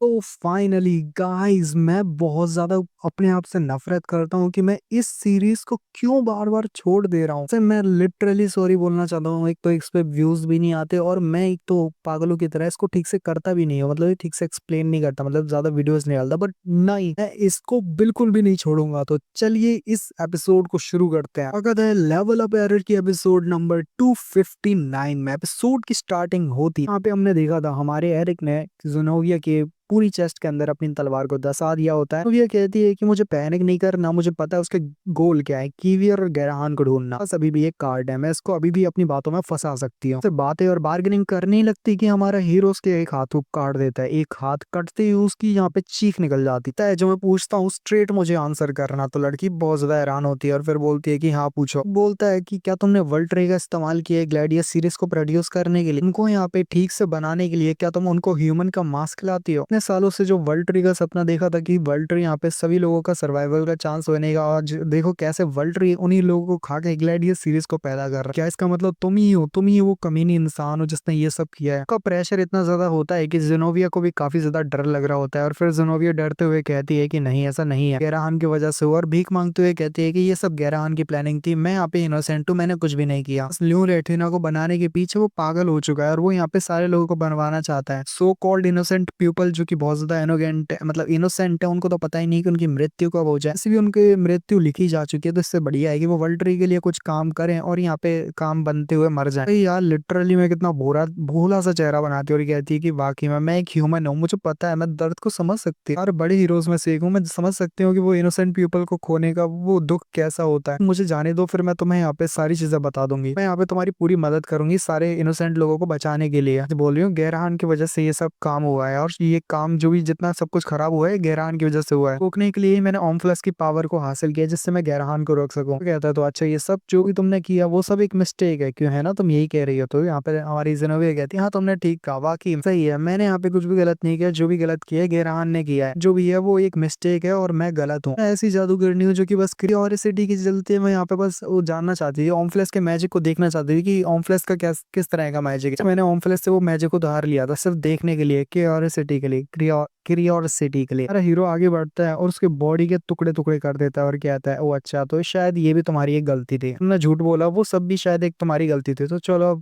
तो finally guys, मैं बहुत ज्यादा अपने आप से नफरत करता हूँ कि मैं इस सीरीज को क्यों बार बार छोड़ दे रहा हूँ। मैं लिटरली सॉरी बोलना चाहता हूँ। एक तो इस पे व्यूज भी नहीं आते और मैं एक तो पागलों की तरह इसको ठीक से करता भी नहीं हूँ, मतलब ये ठीक से एक्सप्लेन नहीं करता, मतलब ज्यादा वीडियोस नहीं डालता। बट नहीं, मैं इसको बिल्कुल भी नहीं छोड़ूंगा। तो चलिए इस एपिसोड को शुरू करते हैं। अगर है लेवल अप एरर की एपिसोड नंबर 259 में एपिसोड की स्टार्टिंग होती, यहाँ पे हमने देखा था हमारे एरिक ने ज़ेनोबिया के पूरी चेस्ट के अंदर अपनी तलवार को धसा दिया होता है। तो ये कहती है कि मुझे पैनिक नहीं करना, मुझे पता है उसके गोल क्या है, कीवी और गैरहान को ढूंढना। बस अभी भी एक कार्ड है, मैं इसको अभी भी अपनी बातों में फंसा सकती हूँ। सिर्फ बातें और बार्गेनिंग करने ही लगती कि हमारा हीरो उसके एक हाथ को काट देता है। एक हाथ कटते ही उसकी यहाँ पे चीख निकल जाती है। जो मैं पूछता हूँ स्ट्रेट मुझे आंसर करना, तो लड़की बहुत ज्यादा हैरान होती है और फिर बोलती है कि हाँ पूछो। बोलता है कि क्या तुमने वर्ल्ड ट्री का इस्तेमाल किया है ग्लैडियस सीरीज को प्रोड्यूस करने के लिए, उनको यहाँ पे ठीक से बनाने के लिए? क्या तुम उनको ह्यूमन का मास्क लाती हो? इतने सालों से जो वर्ल्ड ट्री का सपना देखा था कि वर्ल्ड ट्री यहाँ पे सभी लोगों का सर्वाइवल का चांस होने का, आज देखो कैसे वर्ल्ड ट्री उन्हीं लोगों को खा के ग्लैडियस सीरीज को पैदा कर रहा है। क्या इसका मतलब तुम ही हो? तुम ही वो कमीनी इंसान हो जिसने ये सब किया है? का प्रेशर इतना ज्यादा होता है कि जेनोविया को भी काफी ज्यादा डर लग रहा होता है। और फिर जेनोविया डरते हुए कहती है कि नहीं, ऐसा नहीं है, गैराहान की वजह से हुआ। और भीख मांगते हुए कहती है कि ये सब गैराहान की प्लानिंग थी, मैं यहाँ पे इनोसेंट हूँ, मैंने कुछ भी नहीं किया। ल्यू रेटिना को बनाने के पीछे वो पागल हो चुका है और वो यहाँ पे सारे लोगों को बनवाना चाहता है। सो कॉल्ड इनोसेंट पीपल जो कि बहुत ज्यादा इनोगेंट मतलब इनोसेंट है, उनको तो पता ही नहीं कि उनकी मृत्यु कब हो जाए। ऐसे भी उनकी मृत्यु लिखी जा चुकी है, तो इससे बढ़िया है कि वो वर्ल्ड ट्री के लिए कुछ काम करें और यहाँ पे काम बनते हुए मर जाए। यार लिटरली मैं कितना भोला भोला सा चेहरा बनाती है और कहती है कि वाकई में मैं एक ह्यूमन हूँ, मुझे पता है, मैं दर्द को समझ सकती हूँ। और बड़े हीरोज में से एक हूँ, मैं समझ सकती हूँ कि वो इनोसेंट पीपल को खोने का वो दुख कैसा होता है। मुझे जाने दो, फिर मैं तुम्हें यहाँ पे सारी चीजें बता दूंगी। मैं यहाँ पे तुम्हारी पूरी मदद करूंगी सारे इनोसेंट लोगों को बचाने के लिए। बोल रही हूँ गैरहान की वजह से ये सब काम हुआ है और ये काम जो भी जितना सब कुछ खराब हुआ है गैरहान की वजह से हुआ है। रोकने के लिए ही मैंने ओमफ्लस की पावर को हासिल किया जिससे मैं गैरहान को रोक सकूं। तो कहता है तो अच्छा, ये सब जो भी तुमने किया वो सब एक मिस्टेक है, क्यों है ना, तुम यही कह रही हो? तो यहाँ पे हमारी जेनोविया कहती है हाँ तुमने ठीक कहा, वाकई सही है, मैंने यहाँ पे कुछ भी गलत नहीं किया। जो भी गलत किया है गैरहान ने किया है, जो भी है वो एक मिस्टेक है और मैं गलत हूँ। मैं ऐसी जादूगरनी हूँ जो कि बस क्यूरियोसिटी की चलते मैं यहाँ पे बस वो जानना चाहती थी, ओमफ्लेस के मैजिक को देखना चाहती थी कि ओमफ्लेस का क्या किस तरह का मैजिक है। मैंने ओमफ्लेस से वो मैजिक उधार लिया था सिर्फ देखने के लिए, क्यूरियोसिटी के लिए, क्यूरियोसिटी के लिए। मेरा हीरो आगे बढ़ता है और उसके बॉडी के टुकड़े टुकड़े कर देता है और कहता है ओ अच्छा, तो शायद ये भी तुम्हारी एक गलती थी, तुमने झूठ बोला, वो सब भी शायद एक तुम्हारी गलती थी, तो चलो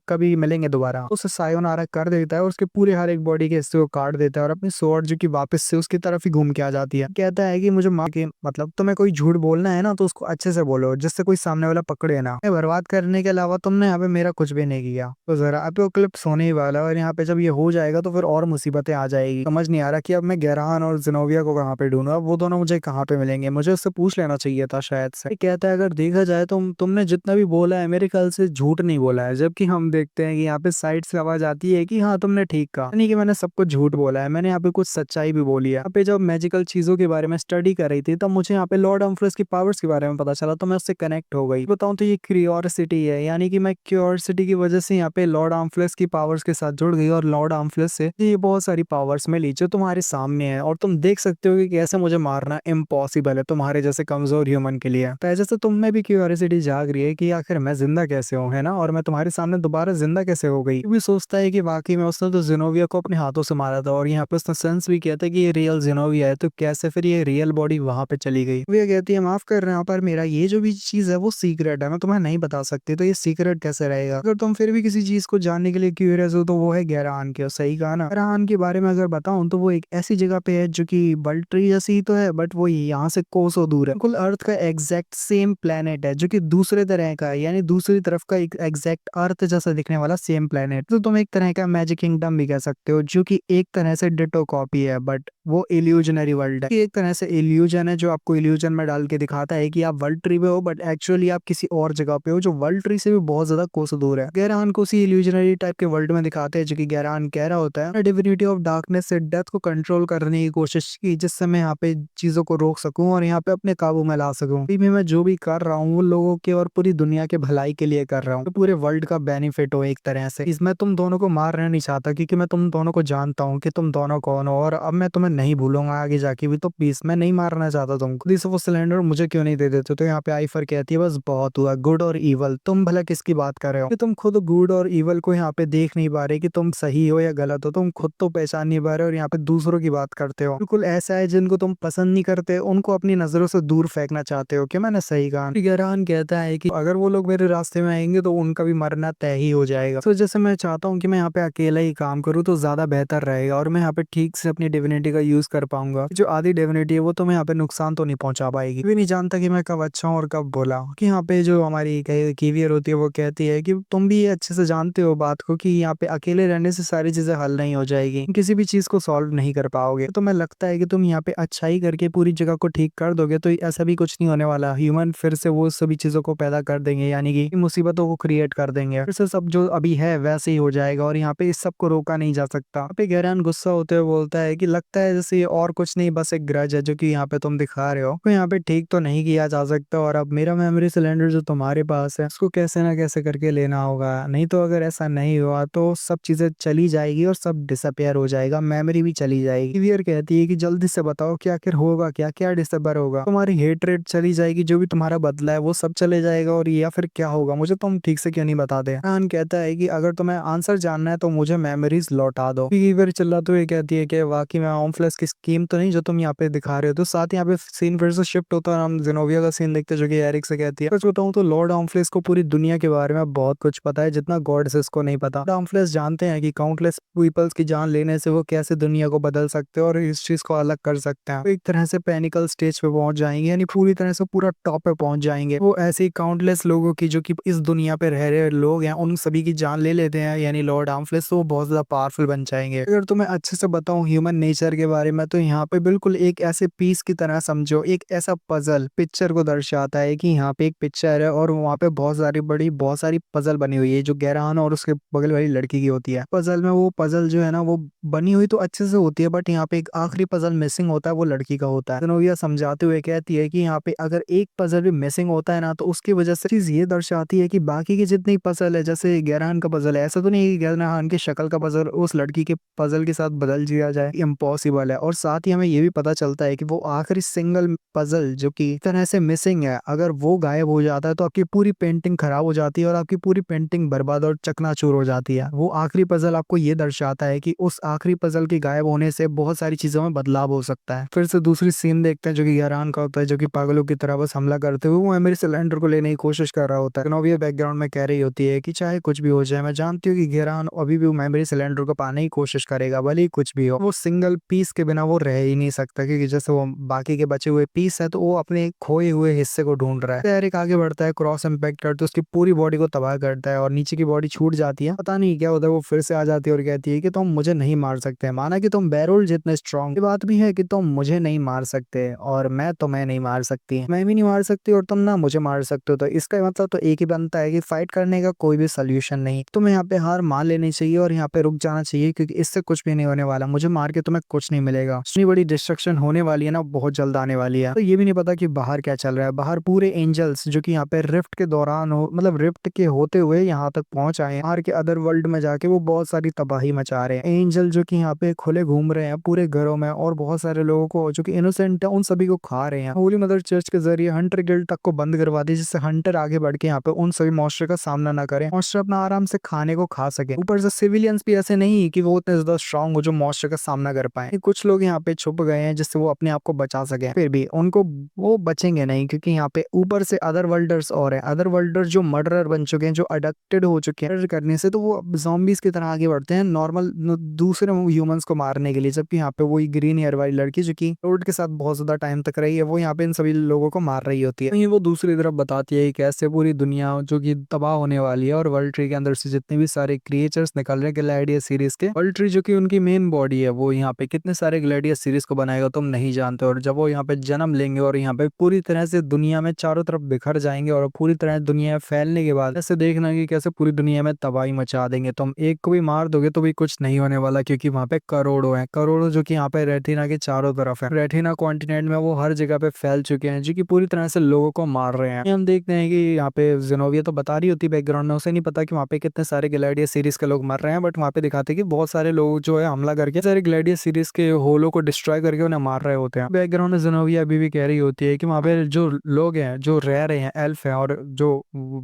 कभी मिलेंगे दोबारा। उसे सायोनारा कर देता है और उसके पूरे हर एक बॉडी के हिस्से को काट देता है और अपनी स्वॉर्ड जो कि वापस से उसकी तरफ ही घूम के आ जाती है। कहता है कि मुझे मार के मतलब तुम्हें कोई झूठ बोलना है ना तो उसको अच्छे से बोलो जिससे कोई सामने वाला पकड़े ना। मैं बर्बाद करने के अलावा तुमने यहाँ पे मेरा कुछ भी नहीं किया। तो जरा अब वो क्लिप्स होने ही वाला है और यहाँ पे जब ये हो जाएगा तो फिर और मुसीबतें आ जाएगी। समझ नहीं आ रहा कि अब मैं गैरहान और जिनोविया को कहाँ पे ढूंढूं, अब वो दोनों मुझे कहाँ पे मिलेंगे, मुझे उससे पूछ लेना चाहिए था शायद से। कहता है अगर देखा जाए तो तुमने जितना भी बोला है मेरे ख्याल से झूठ नहीं बोला है। जबकि हम देखते हैं कि यहाँ पे साइड से आवाज आती है कि हाँ तुमने ठीक कहा, नहीं कि मैंने सब कुछ झूठ बोला है, मैंने यहाँ पे कुछ सच्चाई भी बोली है। यहाँ पे जब मैजिकल चीजों के बारे में स्टडी कर रही थी तब मुझे यहाँ पे लॉर्ड अम्फ्रेस की पावर्स के बारे में पता चला, तो मैं उससे कनेक्ट हो गई। बताऊँ तो ये क्यूरियोसिटी है, यानी कि मैं क्यूरियोसिटी की वजह से यहाँ पे लॉर्ड आर्मफ्लेस की पावर्स के साथ जुड़ गई और लॉर्ड आर्मफ्लेस से ये बहुत सारी पावर्स मिली जो तुम्हारे सामने है और तुम देख सकते हो कि कैसे मुझे मारना इम्पॉसिबल है तुम्हारे जैसे कमजोर ह्यूमन के लिए। तो जैसे तुम में भी क्यूरियोसिटी जाग रही है कि आखिर मैं जिंदा कैसे हूँ, है ना, और मैं तुम्हारे सामने दोबारा जिंदा कैसे हो गई। भी सोचता है कि वाकई में उसने तो जिनोविया को अपने हाथों से मारा था और यहाँ पे उसने सेंस भी किया था कि ये रियल जिनोविया है, तो कैसे फिर ये रियल बॉडी वहां पे चली गई। वो ये कहती है माफ कर रहे हैं पर मेरा ये जो भी चीज है वो सीक्रेट है, मैं तुम्हें नहीं बता सकती, तो ये सीक्रेट कैसे रहेगा। अगर तुम फिर भी किसी चीज को जानने के लिए क्यूरियस हो तो वो है गैरहान के। सही कहा ना। गैरहान के बारे में अगर बताऊं तो वो एक ऐसी जगह पे है जो कि बल्ट्री जैसी ही तो है, बट वो यहाँ से कोसों दूर है। बिल्कुल अर्थ का एग्जैक्ट सेम प्लेनेट है जो कि दूसरे तरह का है, यानी दूसरी तरफ का एक एग्जैक्ट अर्थ जैसा दिखने वाला सेम प्लेनेट। तो तुम एक तरह का मैजिक किंगडम भी कह सकते हो जो कि एक तरह से डिटो कॉपी है, बट वो इल्यूजनरी वर्ल्ड है। एक तरह से इल्यूजन है जो आपको इल्यूजन में डाल के दिखाता है कि आप वर्ल्ड ट्री पे हो, बट एक्चुअली आप किसी और जगह पे हो जो वर्ल्ड ट्री से भी बहुत ज्यादा कोसों दूर है। गैरहान को उसी इल्यूजनरी टाइप के वर्ल्ड में दिखाते हैं जो कि गैरहान कह रहा होता है डिविनिटी ऑफ डार्कनेस से डेथ को कंट्रोल करने की कोशिश की जिससे मैं यहाँ पे चीजों को रोक सकूं और यहाँ पे अपने काबू में ला सकूं। अभी भी मैं जो भी कर रहा हूँ वो लोगों के और पूरी दुनिया के भलाई के लिए कर रहा हूँ, तो पूरे वर्ल्ड का बेनिफिट हो एक तरह से। इसमें तुम दोनों को मारना नहीं चाहता क्योंकि मैं तुम दोनों को जानता हूँ कि तुम दोनों कौन हो, और अब मैं तुम्हें नहीं भूलूंगा आगे जाके भी, तो प्लीज मैं नहीं मारना चाहता तुमको। खुद से वो सिलेंडर मुझे क्यों नहीं दे देते? तो यहाँ पे आइफर कहती है बस बहुत हुआ, गुड और ईवल। तुम भला किसकी बात कर रहे हो? कि तुम खुद गुड और ईवल को यहाँ पे देख नहीं पा रहे कि तुम सही हो या गलत हो? तुम खुद तो पहचान नहीं पा रहे और यहाँ पे दूसरों की बात करते हो। बिल्कुल ऐसा है जिनको तुम पसंद नहीं करते उनको अपनी नजरों से दूर फेंकना चाहते हो। क्या मैंने सही कहा? गहरान कहता है कि अगर वो लोग मेरे रास्ते में आएंगे तो उनका भी मरना तय ही हो जाएगा। तो जैसे मैं चाहता हूँ कि मैं यहाँ पे अकेला ही काम करूँ तो ज्यादा बेहतर रहेगा, और मैं यहाँ पे ठीक से अपनी डिविनिटी का यूज कर पाऊंगा। जो आधी डिविनिटी है वो तो मैं यहाँ पे नुकसान तो नहीं पहुंचा पाएगी। भी नहीं जानता कि मैं कब अच्छा हूँ और कब बुरा। कि यहाँ पे जो हमारी कीवियर होती है वो कहती है कि तुम भी ये अच्छे से जानते हो बात को कि यहाँ पे अकेले रहने से सारी चीजें हल नहीं हो जाएगी, किसी भी चीज को सॉल्व नहीं कर पाओगे। तो मैं लगता है कि तुम यहाँ पे अच्छाई करके पूरी जगह को ठीक कर दोगे तो ऐसा भी कुछ नहीं होने वाला। ह्यूमन फिर से वो सभी चीजों को पैदा कर देंगे, यानी कि मुसीबतों को क्रिएट कर देंगे। फिर से सब जो अभी है वैसे ही हो जाएगा और यहाँ पे इस सब को रोका नहीं जा सकता। यहाँ पे गहरान गुस्सा होते हुए बोलता है कि लगता है जैसे ये और कुछ नहीं बस एक ग्रज है जो कि यहाँ पे तुम दिखा रहे हो, तो यहाँ पे ठीक तो नहीं किया जा सकता। और अब मेरा मेमोरी सिलेंडर जो तुम्हारे पास है उसको कैसे ना कैसे करके लेना होगा, नहीं तो अगर ऐसा नहीं हुआ तो सब चीजें चली जाएगी और सब डिसअपियर हो जाएगा, मेमोरी भी चली जाएगी। कीवियर कहती है कि जल्दी से बताओ क्या आखिर होगा, क्या क्या डिसअपियर होगा? तुम्हारी हेट चली जाएगी, जो भी तुम्हारा बदला है वो सब चले जाएगा, और या फिर क्या होगा मुझे तुम ठीक से क्यों नहीं बताते? खान कहता है कि अगर तुम्हें आंसर जानना है तो मुझे मेमोरीज लौटा दो। कीवियर चिल्लाते हुए कहती है कि वाकई में ऑमफ्लेस की स्कीम तो नहीं जो तुम यहाँ पे दिखा रहे हो। तो साथ ही यहाँ पे सीन फिर से शिफ्ट होता है और हम जेनोविया का सीन देखते हैं जो कि एरिक से कहती है, सच बताऊं तो लॉर्ड ऑमफ्लेस को पूरी दुनिया के बारे में बहुत कुछ पता है जितना गॉड्स को नहीं पता। ऑमफ्लेस जानते हैं कि काउंटलेस पीपल्स की जान लेने से वो कैसे दुनिया को बदल सकते हैं और इस चीज को अलग कर सकते हैं। एक तरह से पैनिकल स्टेज पे पहुंच जाएंगे, यानी पूरी तरह से पूरा टॉप पे पहुंच जाएंगे। वो ऐसे ही काउंटलेस लोगों की जो कि इस दुनिया पे रह रहे लोग हैं उन सभी की जान ले लेते हैं, यानी लॉर्ड ऑमफ्लेस, तो वो बहुत ज्यादा पावरफुल बन जाएंगे। अगर तुम्हें अच्छे से बताऊं ह्यूमन नेचर के बारे में तो यहाँ पे बिल्कुल एक ऐसे पीस की तरह समझो, एक ऐसा पजल पिक्चर को दर्शाता है कि यहाँ पे एक पिक्चर है और वहाँ पे बहुत सारी पजल बनी हुई है जो गहरान और उसके बगल वाली लड़की की होती है। पजल में वो पजल जो है ना वो बनी हुई तो अच्छे से होती है, बट यहाँ पे एक आखिरी पजल मिसिंग होता है, वो लड़की का होता है। जेनोविया समझाते हुए कहती है कि यहाँ पे अगर एक पजल भी मिसिंग होता है ना तो उसकी वजह से चीज ये दर्शाती है कि बाकी की जितनी पजल है, जैसे गहरान का पजल है, ऐसा तो नहीं कि गहरान की शक्ल का पजल उस लड़की के पजल के साथ बदल दिया जाए, इम्पॉसिबल है। और साथ ही हमें ये भी पता चलता है कि वो आखिरी सिंगल पजल जो कि तरह से मिसिंग है, अगर वो गायब हो जाता है तो आपकी पूरी पेंटिंग खराब हो जाती है और आपकी पूरी पेंटिंग बर्बाद और चकनाचूर हो जाती है। वो आखिरी पजल आपको ये दर्शाता है कि उस आखिरी पजल के गायब होने से बहुत सारी चीजों में बदलाव हो सकता है। फिर से दूसरी सीन देखते हैं जो कि गहरान का होता है, जो कि पागलों की तरह बस हमला करते हुए वो मेरे सिलेंडर को लेने की कोशिश कर रहा होता है। जेनोविया बैकग्राउंड में कह रही होती है कि चाहे कुछ भी हो जाए, मैं जानती हूँ कि गहरान अभी भी मेमोरी सिलेंडर को पाने की कोशिश करेगा, भले ही कुछ भी हो। वो सिंगल पीस के बिना वो रह ही नहीं सकता, क्योंकि जैसे वो बाकी के बचे हुए पीस है तो वो अपने खोए हुए हिस्से को ढूंढ रहा है। एरिक आगे बढ़ता है, क्रॉस इम्पैक्ट करते उसकी पूरी बॉडी को तबाह करता है और नीचे की बॉडी छूट जाती है। पता नहीं क्या होता है, वो फिर से आ जाती है और कहती है कि तुम मुझे नहीं मार सकते, माना कि तुम बैरोल जितने स्ट्रॉन्ग, ये बात भी है कि तुम मुझे नहीं मार सकते और मैं तुम्हें नहीं मार सकती, मैं भी नहीं मार सकती और तुम ना मुझे मार सकते हो। तो इसका मतलब तो एक ही बनता है कि फाइट करने का कोई भी सोल्यूशन नहीं, तुम्हें यहाँ पे हार मान लेनी चाहिए और यहाँ पे रुक जाना चाहिए, क्योंकि इससे कुछ भी नहीं होने वाला, मुझे मार के तुम्हें कुछ नहीं मिलेगा। इतनी बड़ी डिस्ट्रक्शन होने वाली है ना, बहुत जल्द आने वाली है। तो ये भी नहीं पता कि बाहर क्या चल रहा है। बाहर पूरे एंजल्स जो कि यहाँ पे रिफ्ट के दौरान हो, मतलब रिफ्ट के होते हुए यहाँ तक पहुंच आए हैं, बाहर के अदर वर्ल्ड में जाके वो बहुत सारी तबाही मचा रहे हैं। एंजल जो कि यहाँ पे खुले घूम रहे हैं पूरे घरों में और बहुत सारे लोगों को जो कि इनोसेंट है उन सभी को खा रहे हैं। होली मदर चर्च के जरिए हंटर गिल्ड तक को बंद करवा दी, जिससे हंटर आगे बढ़ के यहाँ पे उन सभी मॉन्स्टर का सामना ना करें, मॉन्स्टर अपना आराम से खाने को खा सके। ऊपर से सिविलियंस भी ऐसे नहीं कि वो उतने ज्यादा स्ट्रांग हो जो मॉन्स्टर का सामना कर पाए। कुछ लोग यहाँ पे छुप गए हैं जिससे वो अपने आप को बचा सके, फिर भी उनको वो बचेंगे नहीं, क्योंकि यहाँ पे ऊपर से अदर वर्ल्डर्स और हैं, अदर वर्ल्डर जो मर्डरर बन चुके हैं, जो अडक्टेड हो चुके हैं करने से, तो वो ज़ॉम्बीज की तरह आगे बढ़ते हैं नॉर्मल दूसरे ह्यूमंस को मारने के लिए। जबकि यहाँ पे वही ग्रीन हेयर वाली लड़की जो कि रोड के साथ बहुत ज्यादा टाइम तक रही है, वो यहाँ पे इन सभी लोगों को मार रही होती है। वो दूसरी तरफ बताती है कि कैसे पूरी दुनिया जो कि तबाह होने वाली है और वर्ल्ड ट्री के अंदर से जितने भी सारे क्रिएचर्स निकल रहे हैं ग्लैडियस सीरीज के। वर्ल्ड ट्री जो कि उनकी मेन बॉडी है, वो यहाँ पे कितने सारे ग्लैडियस सीरीज को बनाएगा तुम नहीं जानते, और जब वो यहाँ पे जन्म लेंगे और यहाँ पे पूरी तरह से दुनिया में चारों तरफ बिखर जाएंगे और पूरी तरह दुनिया में फैलने के बाद ऐसे देखना कि कैसे पूरी दुनिया में तबाही मचा देंगे। तुम एक को भी मार दोगे तो भी कुछ नहीं होने वाला, क्योंकि वहाँ पे करोड़ों हैं, करोड़ों जो कि यहाँ पे रेटिना के चारों तरफ है। रेटिना कॉन्टिनेंट में वो हर जगह पे फैल चुके हैं जो कि पूरी तरह से लोगों को मार रहे हैं। हम देखते हैं कि यहाँ पे जेनोविया तो बता रही होती है बैकग्राउंड में उसे से नहीं पता कि वहाँ पे कितने सारे ग्लैडियर सीरीज के लोग मर रहे हैं, बट वहाँ पे दिखाते हैं कि बहुत सारे लोग जो है हमला करके सारे ग्लैडियर सीरीज के होलो को डिस्ट्रॉय करके उन्हें मार रहे होते हैं। बैकग्राउंड में ज़ेनोबिया अभी भी कह रही होती है कि वहाँ पे जो लोग हैं जो रह रहे हैं एल्फ हैं और जो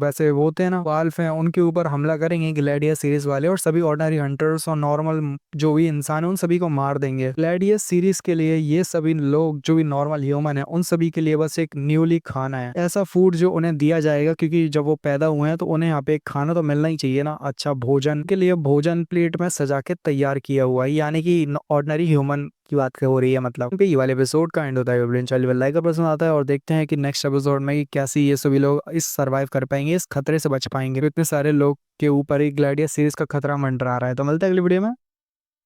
वैसे वो होते हैं ना वाल्फ हैं, उनके ऊपर हमला करेंगे ग्लैडियर सीरीज वाले और सभी ऑर्डिनरी हंटर्स और नॉर्मल जो भी इंसान है उन सभी को मार देंगे। ग्लैडियर सीरीज के लिए ये सभी लोग जो भी नॉर्मल ह्यूमन है उन सभी के लिए बस एक न्यूली खाना है, ऐसा फूड जो उन्हें दिया जाएगा, क्योंकि जब वो पैदा हुए हैं तो उन्हें यहाँ पे एक खाना तो मिलना ही चाहिए ना, अच्छा भोजन के लिए भोजन प्लेट में सजा के तैयार किया हुआ है, यानी कि ऑर्डिनरी ह्यूमन की बात हो रही है। मतलब ये वाले एपिसोड का एंड होता है। चलिए लाइक का पसंद आता है और देखते हैं कि नेक्स्ट एपिसोड में कि कैसे ये सभी लोग इस सर्वाइव कर पाएंगे, इस खतरे से बच पाएंगे। तो इतने सारे लोग के ऊपर ही ग्लैडियर सीरीज का खतरा मंडरा रहा है। तो मिलता है अगली वीडियो में।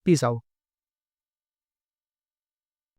Peace out.